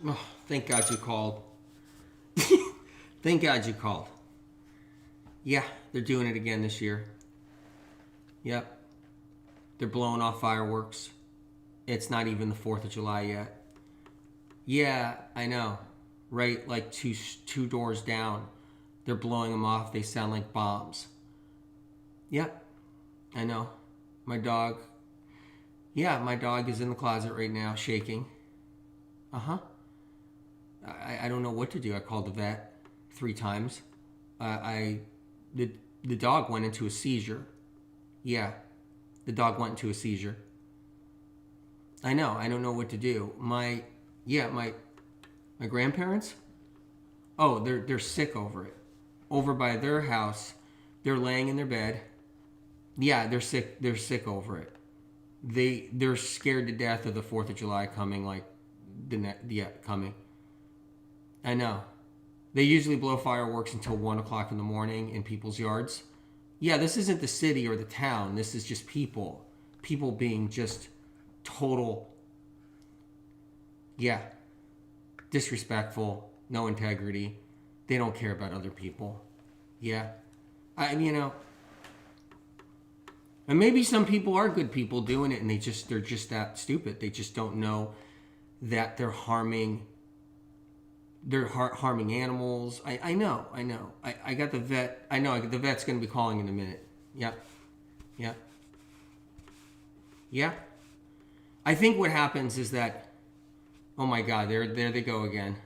Oh, thank God you called. Thank God you called. Yeah, they're doing it again this year. Yep. They're blowing off fireworks. It's not even the 4th of July yet. Yeah, I know. Right, like two doors down. They're blowing them off. They sound like bombs. Yep, I know. My dog. Yeah, my dog is in the closet right now, shaking. Uh huh. I don't know what to do. I called the vet 3 times. I the the dog went into a seizure. Yeah, the dog went into a seizure. I know. I don't know what to do. My grandparents. Oh, they're sick over it. Over by their house, they're laying in their bed. Yeah, they're sick. They're sick over it. They're scared to death of the 4th of July coming. Like coming. I know. They usually blow fireworks until 1 o'clock in the morning in people's yards. Yeah, this isn't the city or the town. This is just people. People being just total, yeah, disrespectful, no integrity. They don't care about other people. Yeah. And maybe some people are good people doing it and they're just that stupid. They just don't know that they're harming animals. I know. I got the vet. I know the vet's going to be calling in a minute. Yep. Yep. Yeah. I think what happens is that, oh my God, there they go again.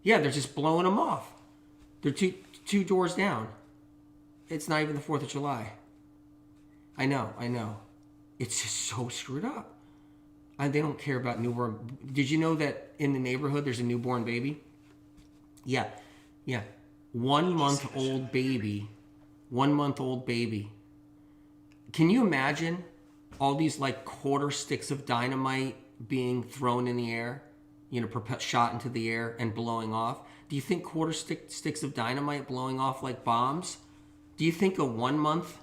Yeah, they're just blowing them off. They're two doors down. It's not even the 4th of July. I know. It's just so screwed up. And they don't care about newborn. Did you know that in the neighborhood there's a newborn baby? Yeah. 1 month old baby. 1 month old baby. Can you imagine all these like quarter sticks of dynamite being thrown in the air? Shot into the air and blowing off. Do you think quarter sticks of dynamite blowing off like bombs? Do you think a 1 month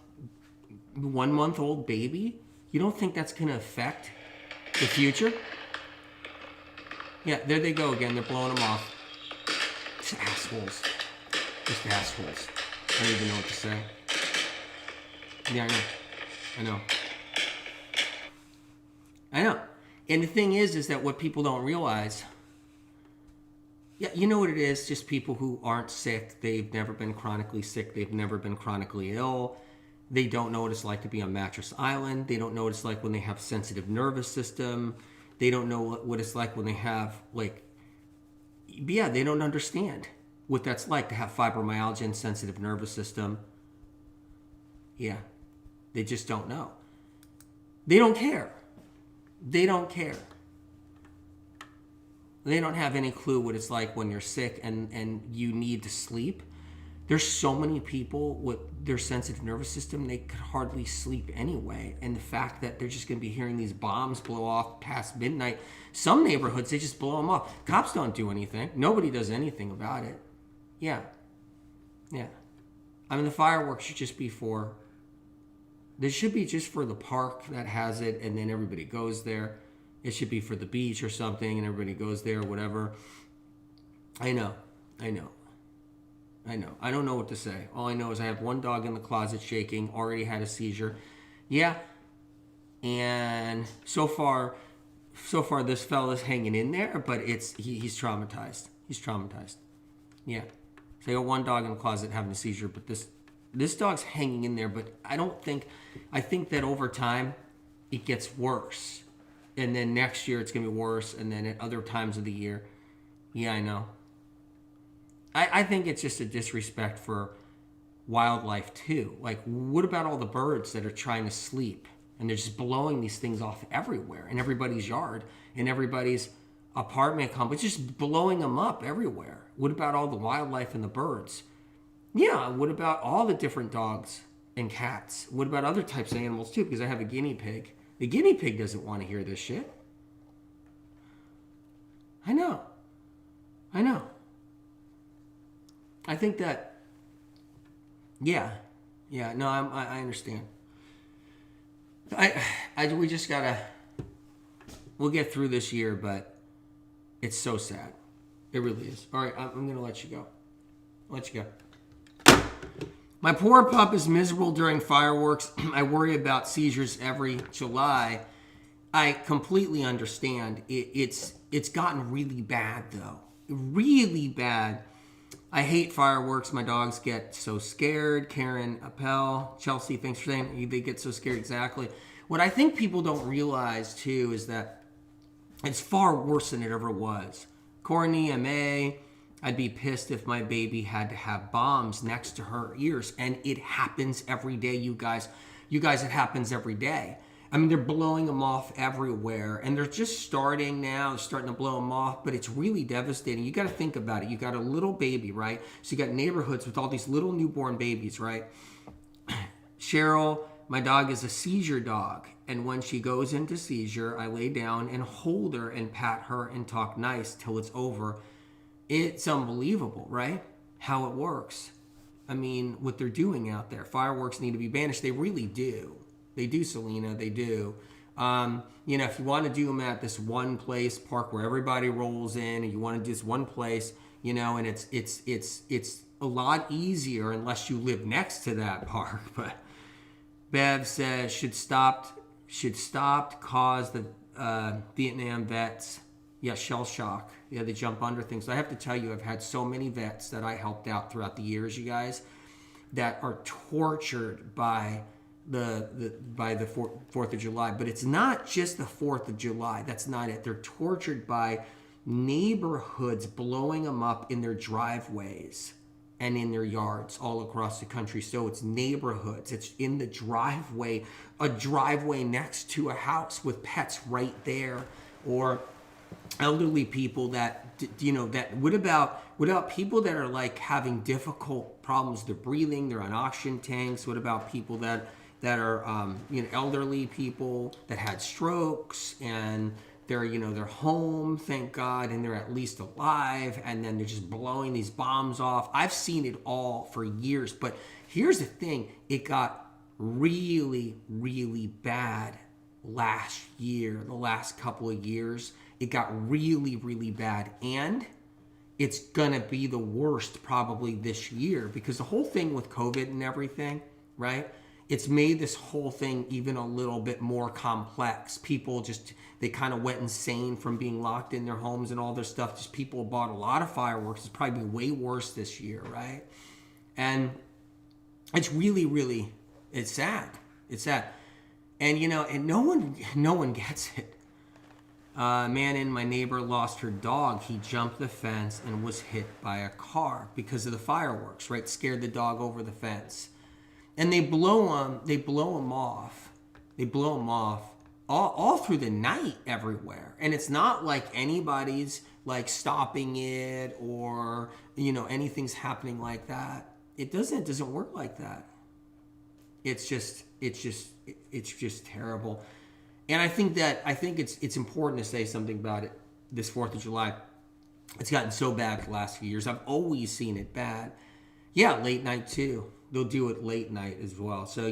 old baby? You don't think that's going to affect the future? Yeah, there they go again. They're blowing them off. Just assholes. Just assholes. I don't even know what to say. Yeah, I know. And the thing is that what people don't realize, yeah, you know what it is? Just people who aren't sick. They've never been chronically sick. They've never been chronically ill. They don't know what it's like to be on Mattress Island. They don't know what it's like when they have sensitive nervous system. They don't know what it's like when they have they don't understand what that's like to have fibromyalgia and sensitive nervous system. Yeah, they just don't know. They don't care. They don't care. They don't have any clue what it's like when you're sick and you need to sleep. There's so many people with their sensitive nervous system, they could hardly sleep anyway. And the fact that they're just going to be hearing these bombs blow off past midnight. Some neighborhoods, they just blow them off. Cops don't do anything. Nobody does anything about it. Yeah. I mean, the fireworks should just be for... This should be just for the park that has it, and then everybody goes there. It should be for the beach or something, and everybody goes there or whatever. I know. I don't know what to say. All I know is I have one dog in the closet shaking, already had a seizure. Yeah. And so far this fella's hanging in there, but he's traumatized. He's traumatized. Yeah. So I got one dog in the closet having a seizure, but this dog's hanging in there, but I think that over time it gets worse. And then next year it's going to be worse, and then at other times of the year. Yeah, I know. I think it's just a disrespect for wildlife too. Like, what about all the birds that are trying to sleep and they're just blowing these things off everywhere in everybody's yard, in everybody's apartment complex, just blowing them up everywhere? What about all the wildlife and the birds? Yeah, what about all the different dogs and cats? What about other types of animals too? Because I have a guinea pig. The guinea pig doesn't want to hear this shit. I know. I think that, yeah, no, I understand. We just gotta, we'll get through this year, but it's so sad. It really is. All right, I'm going to let you go. I'll let you go. My poor pup is miserable during fireworks. I worry about seizures every July. I completely understand. It's gotten really bad, though. Really bad. I hate fireworks. My dogs get so scared. Karen Appel, Chelsea, thanks for saying they get so scared. Exactly. What I think people don't realize, too, is that it's far worse than it ever was. Courtney, M.A., I'd be pissed if my baby had to have bombs next to her ears. And it happens every day, you guys. You guys, it happens every day. I mean, they're blowing them off everywhere. And they're just starting now, starting to blow them off. But it's really devastating. You got to think about it. You got a little baby, right? So you got neighborhoods with all these little newborn babies, right? Cheryl, my dog is a seizure dog. And when she goes into seizure, I lay down and hold her and pat her and talk nice till it's over. It's unbelievable, right? How it works. I mean, what they're doing out there. Fireworks need to be banished. They really do. They do, Selena. They do. If you want to do them at this one place, park where everybody rolls in, and you want to do this one place, and it's a lot easier unless you live next to that park. But Bev says should stop cause the Vietnam vets, shell shock. Yeah, they jump under things. I have to tell you, I've had so many vets that I helped out throughout the years, you guys, that are tortured by the 4th of July. But it's not just the 4th of July. That's not it. They're tortured by neighborhoods blowing them up in their driveways and in their yards all across the country. So it's neighborhoods. It's in the driveway, a driveway next to a house with pets right there, or elderly people that, what about people that are like having difficult problems? They're breathing, they're on oxygen tanks. What about people that are, elderly people that had strokes and they're home, thank God, and they're at least alive, and then they're just blowing these bombs off. I've seen it all for years, but here's the thing. It got really, really bad last year, the last couple of years. It got really, really bad, and it's going to be the worst probably this year, because the whole thing with COVID and everything, right? It's made this whole thing even a little bit more complex. People they kind of went insane from being locked in their homes and all their stuff. Just people bought a lot of fireworks. It's probably way worse this year, right? And it's really, really, it's sad. It's sad. And, and no one gets it. My neighbor lost her dog. He jumped the fence and was hit by a car because of the fireworks, right? Scared the dog over the fence. And they blow them off. They blow them off all through the night everywhere. And it's not like anybody's like stopping it or, anything's happening like that. It doesn't work like that. It's just terrible. And I think it's important to say something about it. This 4th of July, it's gotten so bad the last few years. I've always seen it bad. Yeah, late night too. They'll do it late night as well. So,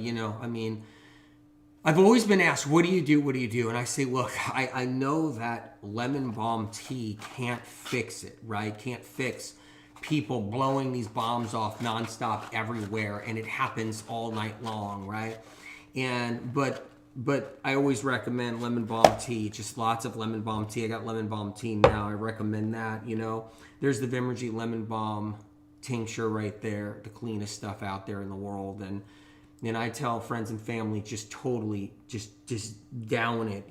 I've always been asked, what do you do? What do you do? And I say, look, I know that lemon balm tea can't fix it, right? Can't fix people blowing these bombs off nonstop everywhere. And it happens all night long, right? But I always recommend lemon balm tea, just lots of lemon balm tea. I got lemon balm tea now. I recommend that, There's the Vimergy lemon balm tincture right there, the cleanest stuff out there in the world. And I tell friends and family, just totally just down it,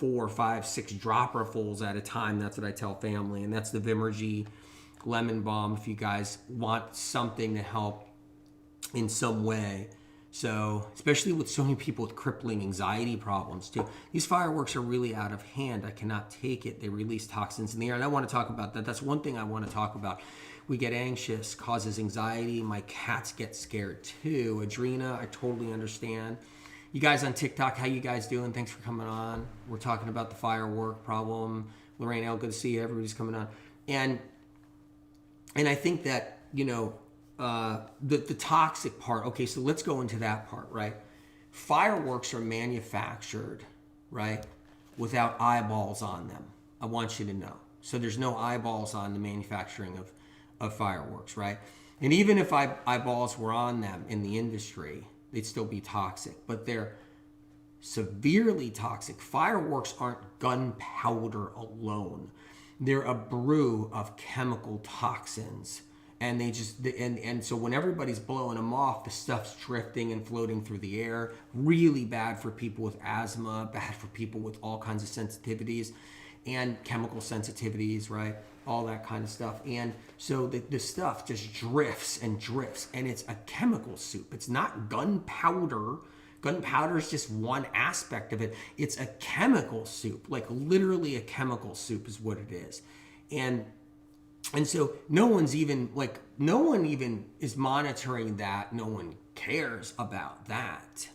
4, 5, 6 dropperfuls at a time. That's what I tell family. And that's the Vimergy lemon balm if you guys want something to help in some way. So, especially with so many people with crippling anxiety problems too. These fireworks are really out of hand. I cannot take it. They release toxins in the air. And I want to talk about that. That's one thing I want to talk about. We get anxious, causes anxiety. My cats get scared too. Adrena, I totally understand. You guys on TikTok, how you guys doing? Thanks for coming on. We're talking about the firework problem. Lorraine L, good to see you. Everybody's coming on. And I think that, the toxic part. Okay, so let's go into that part, right? Fireworks are manufactured, right, without eyeballs on them. I want you to know. So there's no eyeballs on the manufacturing of fireworks, right? And even if eyeballs were on them in the industry, they'd still be toxic. But they're severely toxic. Fireworks aren't gunpowder alone. They're a brew of chemical toxins. And they just, and so when everybody's blowing them off, the stuff's drifting and floating through the air. Really bad for people with asthma, bad for people with all kinds of sensitivities and chemical sensitivities, right? All that kind of stuff. And so the stuff just drifts and drifts, and it's a chemical soup. It's not gunpowder. Gunpowder is just one aspect of it. It's a chemical soup, like literally a chemical soup is what it is. And so no one even is monitoring that. No one cares about that.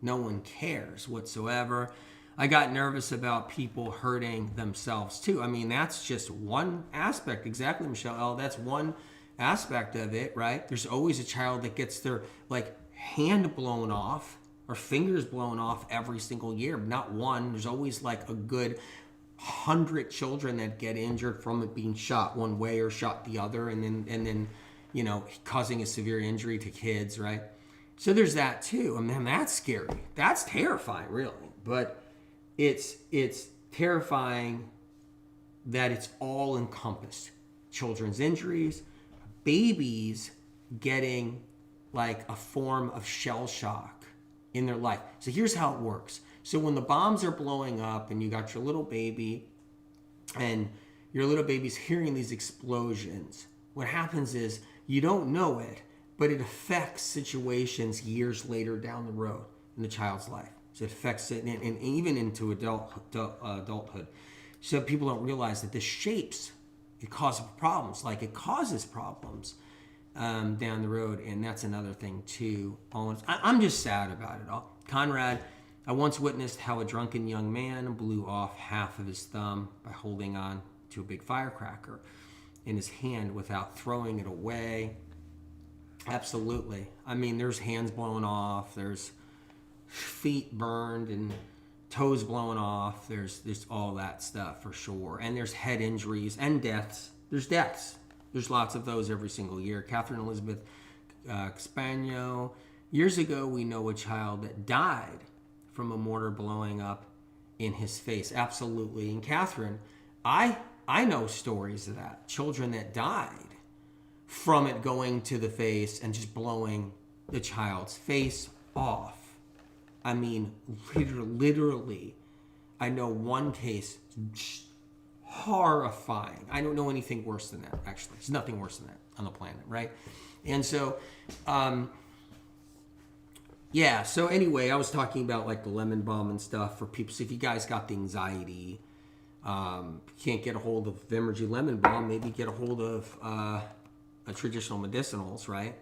No one cares whatsoever. I got nervous about people hurting themselves too. I mean, that's just one aspect. Exactly, Michelle L. That's one aspect of it, right? There's always a child that gets their hand blown off or fingers blown off every single year. Not one. There's always a good 100 children that get injured from it being shot one way or shot the other, and then causing a severe injury to kids, right? So there's that too. I mean, that's scary. That's terrifying, really. But it's terrifying that it's all encompassed. Children's injuries, babies getting a form of shell shock in their life. So here's how it works. So when the bombs are blowing up and you got your little baby and your little baby's hearing these explosions, what happens is you don't know it, but it affects situations years later down the road in the child's life. So it affects it and even into adulthood. So people don't realize that this shapes, it causes problems. It causes problems down the road, and that's another thing too. I'm just sad about it all. Conrad, I once witnessed how a drunken young man blew off half of his thumb by holding on to a big firecracker in his hand without throwing it away. Absolutely. I mean, there's hands blown off, there's feet burned and toes blown off. There's all that stuff for sure. And there's head injuries and deaths. There's deaths. There's lots of those every single year. Catherine Elizabeth Spagno. Years ago, we know a child that died from a mortar blowing up in his face. Absolutely. And Catherine, I know stories of that. Children that died from it going to the face and just blowing the child's face off. I mean, literally, I know one case, horrifying. I don't know anything worse than that, actually. There's nothing worse than that on the planet, right? And so, yeah, so anyway, I was talking about the lemon balm and stuff for people. So if you guys got the anxiety, can't get a hold of Vimergy lemon balm, maybe get a hold of traditional medicinals, right?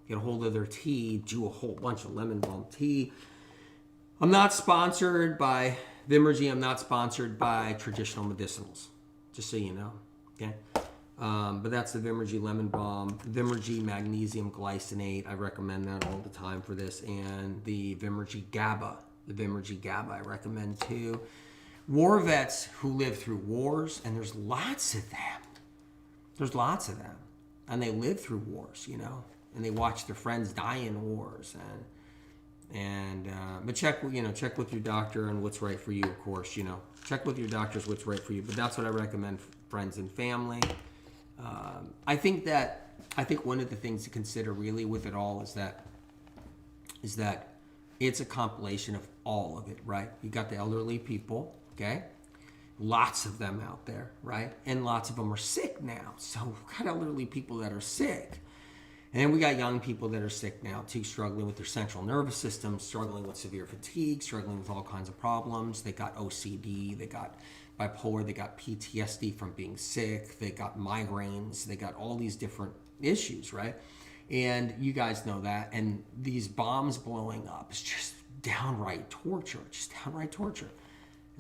Get a hold of their tea, do a whole bunch of lemon balm tea. I'm not sponsored by Vimergy. I'm not sponsored by traditional medicinals, just so you know, okay? But that's the Vimergy lemon balm. Vimergy magnesium glycinate, I recommend that all the time for this. And the Vimergy GABA. I recommend too. War vets who live through wars, and there's lots of them. And they live through wars, and they watch their friends die in wars. But check with your doctor and what's right for you, of course, Check with your doctors what's right for you. But that's what I recommend for friends and family. I think one of the things to consider really with it all is that it's a compilation of all of it, right? You got the elderly people, okay? Lots of them out there, right? And lots of them are sick now. So we've got elderly people that are sick. And then we got young people that are sick now too, struggling with their central nervous system, struggling with severe fatigue, struggling with all kinds of problems. They got OCD, they got bipolar, they got PTSD from being sick, they got migraines, they got all these different issues, right? And you guys know that. And these bombs blowing up is just downright torture, It's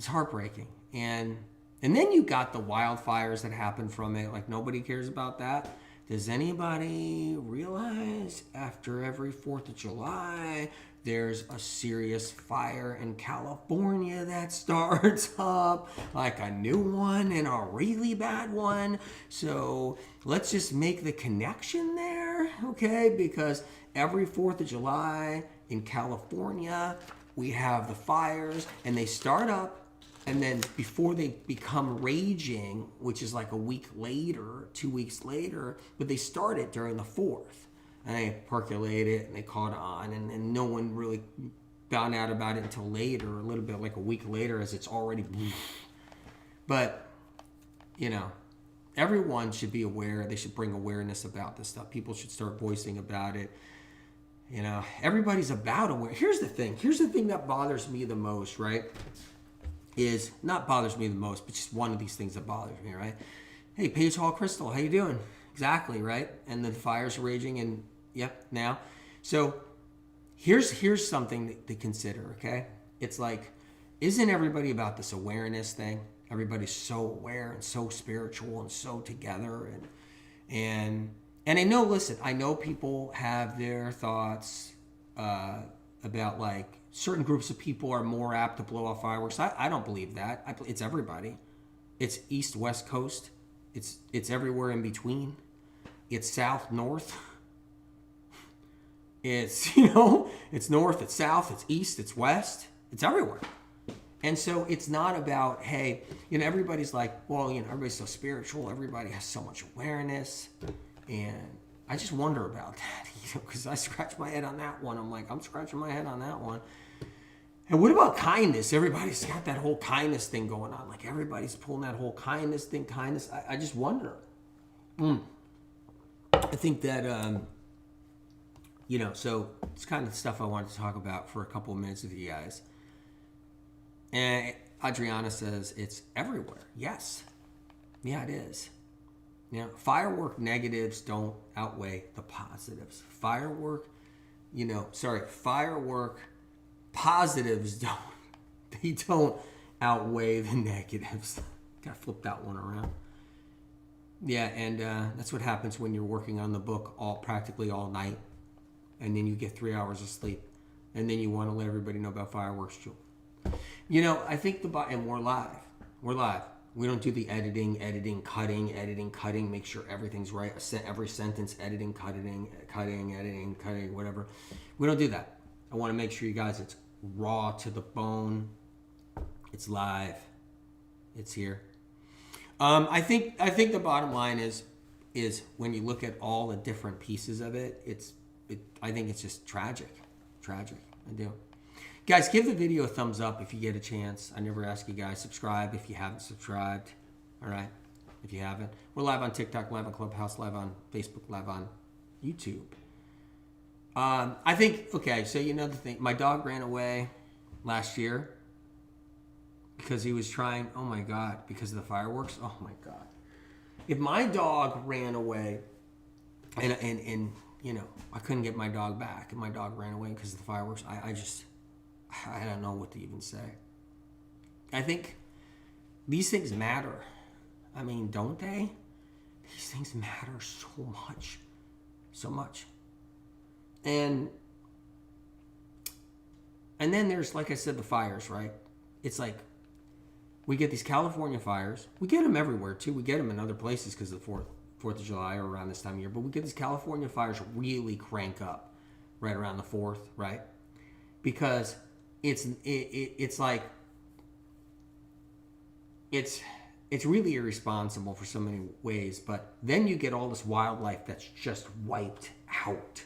heartbreaking. And then you got the wildfires that happen from it. Nobody cares about that. Does anybody realize after every 4th of July, there's a serious fire in California that starts up, like a new one and a really bad one. So let's just make the connection there, okay? Because every 4th of July in California, we have the fires, and they start up, and then before they become raging, which is like a week later, 2 weeks later, but they started during the 4th. And they percolate it, and they caught on, and no one really found out about it until later, a little bit like a week later, as it's already. But, you know, everyone should be aware. They should bring awareness about this stuff. People should start voicing about it. You know, everybody's about aware. Here's the thing that bothers me the most, right? Is not bothers me the most, but just one of these things that bothers me, right? Hey, Paige Hall Crystal, how you doing? Exactly, right? And the fire's raging, and yep, now. So here's something to consider, okay? It's like, isn't everybody about this awareness thing? Everybody's so aware and so spiritual and so together, and I know, listen, I know people have their thoughts about, like, certain groups of people are more apt to blow off fireworks. I don't believe that. It's everybody. It's east, west coast. It's everywhere in between. It's south, north. It's, you know, it's north, it's south, it's east, it's west. It's everywhere. And so it's not about, hey, you know, everybody's like, well, you know, everybody's so spiritual. Everybody has so much awareness. And I just wonder about that, you know, because I scratch my head on that one. I'm like, I'm scratching my head on that one. And what about kindness? Everybody's got that whole kindness thing going on. Like, everybody's pulling that whole kindness thing, kindness. I just wonder. I think that, you know, so it's kind of the stuff I wanted to talk about for a couple of minutes with you guys. And Adriana says it's everywhere. Yes. Yeah, it is. You know, firework negatives don't outweigh the positives. Firework positives don't outweigh the negatives. Gotta flip that one around. Yeah, and that's what happens when you're working on the book practically all night, and then you get 3 hours of sleep, and then you want to let everybody know about fireworks too. You know, I think and we're live. We don't do the editing, cutting, make sure everything's right. Every sentence, editing, cutting, whatever. We don't do that. I want to make sure you guys, it's raw to the bone. It's live. It's here. I think the bottom line is when you look at all the different pieces of it, I think it's just tragic. I do. Guys, give the video a thumbs up if you get a chance. I never ask you guys. Subscribe if you haven't subscribed. All right? If you haven't. We're live on TikTok, live on Clubhouse, live on Facebook, live on YouTube. I think, okay, so you know the thing. My dog ran away last year because he was trying, oh my God, because of the fireworks. Oh my God. If my dog ran away and you know, I couldn't get my dog back and my dog ran away because of the fireworks, I don't know what to even say. I think these things matter. I mean, don't they? These things matter so much. So much. And then there's, like I said, the fires, right? It's like we get these California fires. We get them everywhere, too. We get them in other places because of the 4th of July or around this time of year. But we get these California fires really crank up right around the 4th, right? Because it's like it's really irresponsible for so many ways, but then you get all this wildlife that's just wiped out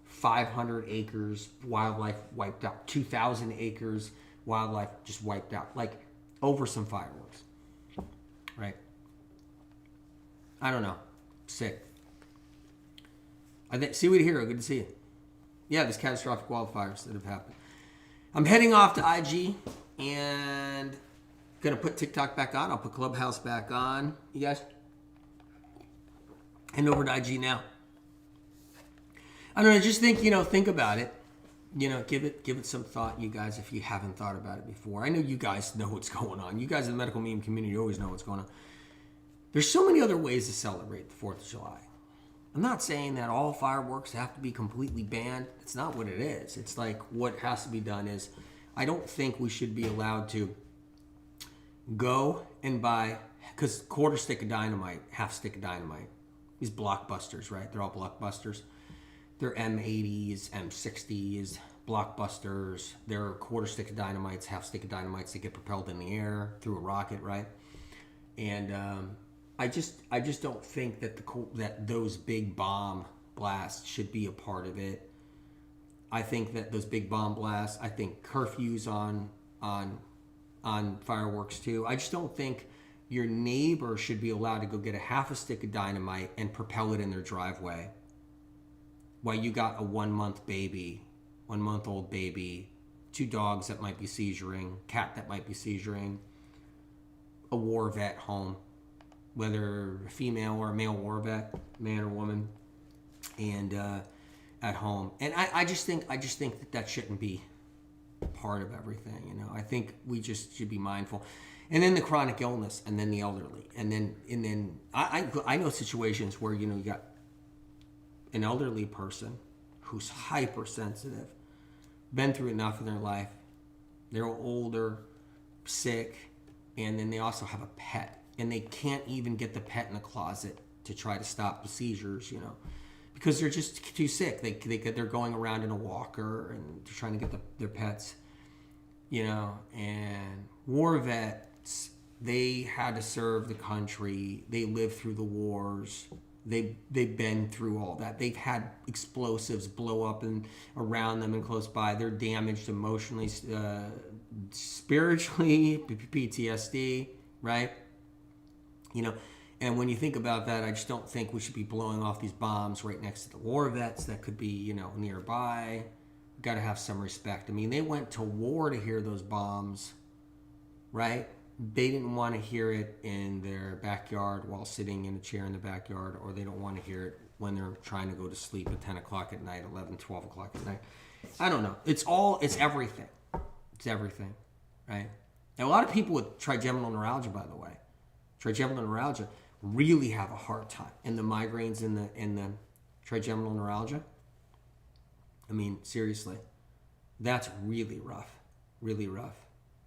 500 acres wildlife wiped out, 2,000 acres wildlife just wiped out, like over some fireworks, right? I don't know. Sick. I think Seaweed Hero, good to see you. Yeah, there's catastrophic wildfires that have happened. I'm heading off to IG and gonna put TikTok back on. I'll put Clubhouse back on. You guys, head over to IG now. I don't know. Just think about it. You know, give it some thought, you guys, if you haven't thought about it before. I know you guys know what's going on. You guys in the medical meme community always know what's going on. There's so many other ways to celebrate the 4th of July. I'm not saying that all fireworks have to be completely banned. It's not what it is. It's like what has to be done is, I don't think we should be allowed to go and buy, because quarter stick of dynamite, half stick of dynamite, these blockbusters, right? They're all blockbusters. They're M80s, M60s, blockbusters. They're quarter stick of dynamites, half stick of dynamites that get propelled in the air through a rocket, right? And I just don't think that that those big bomb blasts should be a part of it. I think that those big bomb blasts, I think curfews on fireworks too. I just don't think your neighbor should be allowed to go get a half a stick of dynamite and propel it in their driveway while you got a 1 month baby, 1 month old baby, 2 dogs that might be seizuring, cat that might be seizuring, a war vet home, whether a female or a male war vet, man or woman, and at home. And I just think that shouldn't be part of everything. You know, I think we just should be mindful. And then the chronic illness, and then the elderly, and then I know situations where, you know, you got an elderly person who's hypersensitive, been through enough in their life, they're older, sick, and then they also have a pet, and they can't even get the pet in the closet to try to stop the seizures, you know, because they're just too sick. They're going around in a walker and they're trying to get their pets, you know. And war vets, they had to serve the country. They lived through the wars. They've been through all that. They've had explosives blow up and around them and close by. They're damaged emotionally, spiritually, PTSD, right? You know, and when you think about that, I just don't think we should be blowing off these bombs right next to the war vets that could be, you know, nearby. We've got to have some respect. I mean, they went to war to hear those bombs, right? They didn't want to hear it in their backyard while sitting in a chair in the backyard, or they don't want to hear it when they're trying to go to sleep at 10 o'clock at night, 11, 12 o'clock at night. I don't know. It's everything. It's everything, right? And a lot of people with trigeminal neuralgia, by the way, trigeminal neuralgia really have a hard time. And the migraines and the trigeminal neuralgia, I mean, seriously, that's really rough, really rough.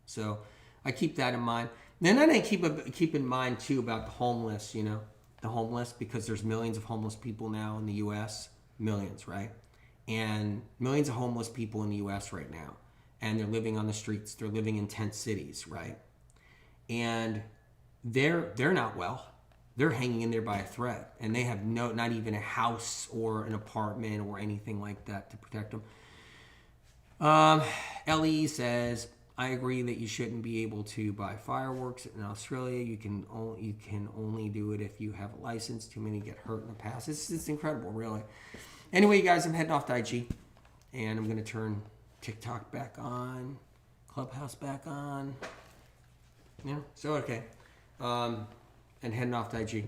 So I keep that in mind. And then I keep in mind too about the homeless, you know, the homeless, because there's millions of homeless people now in the U.S., millions, right? And millions of homeless people in the U.S. right now, and they're living on the streets. They're living in tent cities, right? And they're not well. They're hanging in there by a thread, and they have not even a house or an apartment or anything like that to protect them. Ellie says, I agree that you shouldn't be able to buy fireworks in Australia. You can only do it if you have a license. Too many get hurt in the past. It's incredible, really. Anyway, you guys, I'm heading off to IG, and I'm going to turn TikTok back on, Clubhouse back on. Yeah, so okay. And heading off to IG.